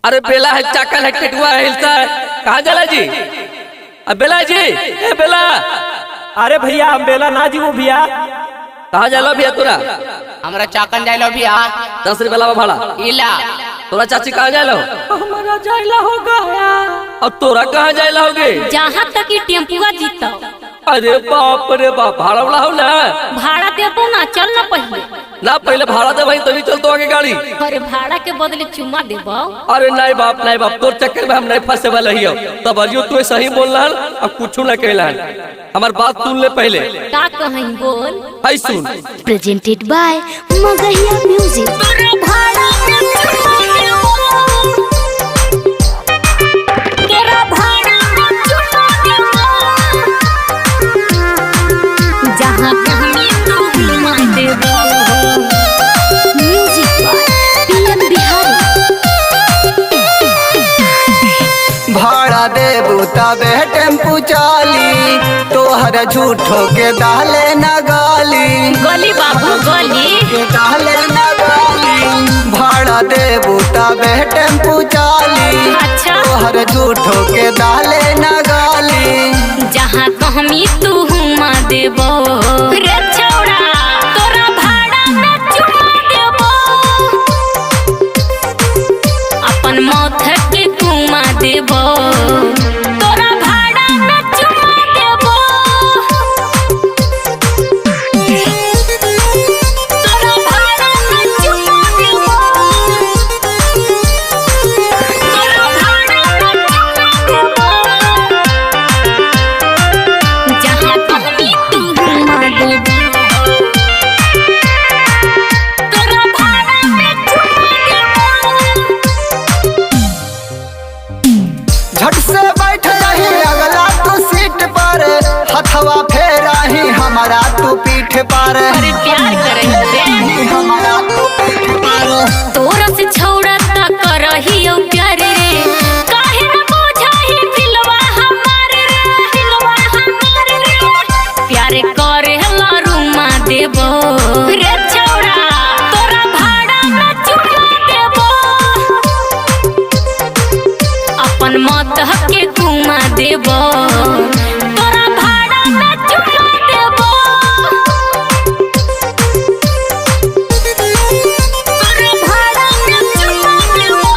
अरे बेला है, चाकल है, टेटुआ है, हिलता है। कहाँ जाला जी? अब बेला जी, ए बेला। अरे भैया हम बेला ना जी वो भैया। कहाँ जाला भैया तोरा? हमरा चाकन जाइलो भैया। 10 रुपया भाड़ा। इला तोरा चाची कहाँ जाइलो? हमारा जाइला होगा और तोरा कहाँ जाइला होगे? जहाँ तक कि टेम्पुआ जीता। अरे बाप रे बाप, भाड़ा उड़ा हो ना? भाड़ा देबो ना, चल ना पहले। ना पहले भाड़ा दे भाई, तभी चल तो आगे गाड़ी। अरे भाड़ा के बदले चुम्मा देबो। अरे नहीं बाप, नहीं बाप, तोर चक्कर में हम नहीं फंसे वाला ही हो। तब अजियो तू सही बोल रहा अब कुछ न कहला। हमार बात सुन ले पहले। का कहीं बोल। हाय सुन। Presented by Magahia Music. जहाँ कहीं तू घुमा देबो। Music by PM Bihari. भाड़ा देबू तबे टेम्पू चाली, तोहर झूठो के डाले न गाली। गली बाबू गली। के डाले न गाली। भाड़ा देबू तबे टेम्पू चाली, अच्छा। तोहर झूठो के डाले न गाली। जहाँ कहमी तू घुमा देबो। रे छौड़ा, तोरा भाड़ा में चुम्मा देबो। अपन मौत के कुमा देबो। तोरा भाड़ा में चुम्मा देबो। तोरा भाड़ा में चुम्मा देबो। तोरा भाड़ा में चुम्मा देबो। जहाँ कहमी तू घुमा देबो। तोरा भाड़ा में चुम्मा देबो। झट से बैठ रही अगला तू सीट पर, हथवा फेराही हमारा तू पीठ पर। अरे प्यार करे रे। हमारा तू पीठ पर। तोरा से छौड़ा ता करही ओ प्यार रे। काहे न बुझाही दिलवा हमार रे, दिलवा हमार रे। प्यार करे हला रुमा देबो। रे छौड़ा, तोरा भाड़ा में चुम्मा देबो। अपन मौत के कुमा देबो। तोरा भाड़ा में चुम्मा देबो। तोरा भाड़ा में चुम्मा देबो।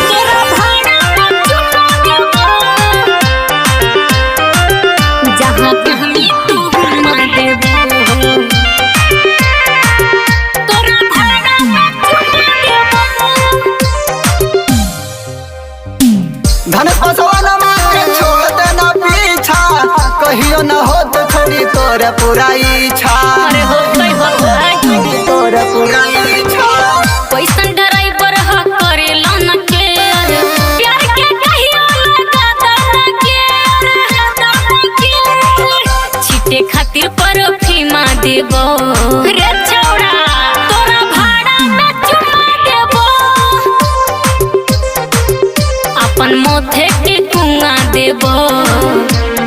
तोरा भाड़ा में चुम्मा देबो। जहाँ कहमी तू घुमा देबो। तोरा भाड़ा में चुम्मा देबो। धन पसवान मांगे छोड़ देना पीछा, कहियो न हो तो छोड़ी तोर पूरा इच्छा। अरे होतै होतै। तोर पूरा इच्छा। कैसन ड्राइवर ह करेला न केयर। प्यार के कहियो लगा दन के। छीटे खातिर परफ्यूमा देबो। रे छौड़ा, तोरा भाड़ा में चुम्मा देबो। अपन मोथे के कुआ देबो।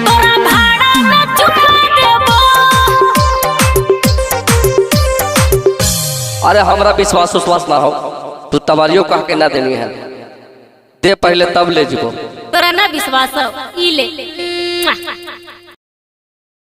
तोरा भाड़ा में चुम्मा देबो। अरे हमरा विश्वास ना हो, तू तवारियों कह के ना देनी है। दे पहले तब ले जीवो। तोरा ना विश्वास हो, ई ले।